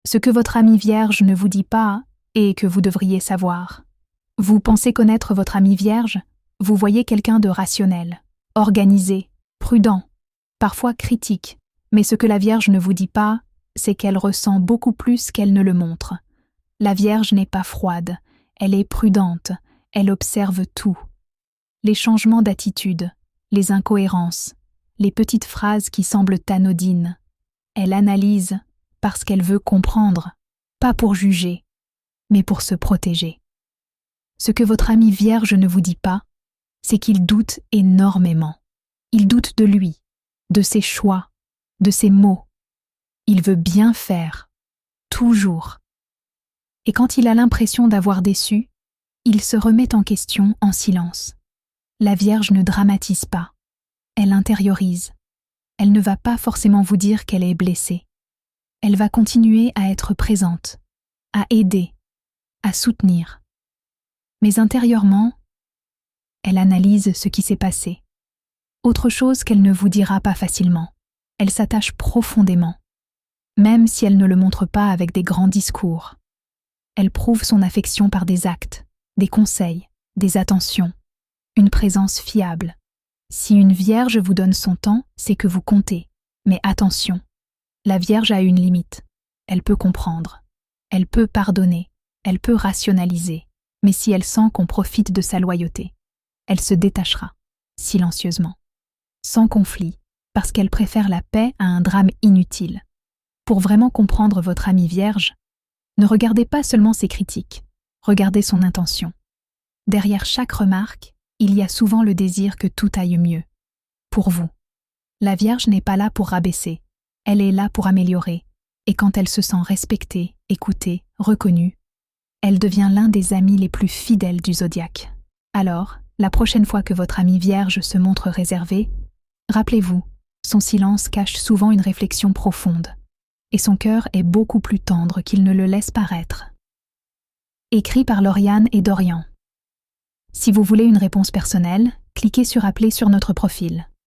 Ce que votre amie vierge ne vous dit pas et que vous devriez savoir. Vous pensez connaître votre amie vierge? Vous voyez quelqu'un de rationnel, organisé, prudent, parfois critique. Mais ce que la Vierge ne vous dit pas, c'est qu'elle ressent beaucoup plus qu'elle ne le montre. La Vierge n'est pas froide, elle est prudente, elle observe tout. Les changements d'attitude, les incohérences, les petites phrases qui semblent anodines. Elle analyse parce qu'elle veut comprendre, pas pour juger, mais pour se protéger. Ce que votre ami Vierge ne vous dit pas, c'est qu'il doute énormément. Il doute de lui, de ses choix, de ses mots. Il veut bien faire, toujours. Et quand il a l'impression d'avoir déçu, il se remet en question en silence. La Vierge ne dramatise pas, elle intériorise. Elle ne va pas forcément vous dire qu'elle est blessée. Elle va continuer à être présente, à aider, à soutenir. Mais intérieurement, elle analyse ce qui s'est passé. Autre chose qu'elle ne vous dira pas facilement. Elle s'attache profondément, même si elle ne le montre pas avec des grands discours. Elle prouve son affection par des actes, des conseils, des attentions, une présence fiable. Si une Vierge vous donne son temps, c'est que vous comptez. Mais attention, la Vierge a une limite. Elle peut comprendre, elle peut pardonner, elle peut rationaliser. Mais si elle sent qu'on profite de sa loyauté, elle se détachera, silencieusement, sans conflit, parce qu'elle préfère la paix à un drame inutile. Pour vraiment comprendre votre amie Vierge, ne regardez pas seulement ses critiques, regardez son intention. Derrière chaque remarque, il y a souvent le désir que tout aille mieux. Pour vous. La Vierge n'est pas là pour rabaisser, elle est là pour améliorer, et quand elle se sent respectée, écoutée, reconnue, elle devient l'un des amis les plus fidèles du zodiaque. Alors, la prochaine fois que votre amie Vierge se montre réservée, rappelez-vous, son silence cache souvent une réflexion profonde, et son cœur est beaucoup plus tendre qu'il ne le laisse paraître. Écrit par Lauriane et Dorian. Si vous voulez une réponse personnelle, cliquez sur Appeler sur notre profil.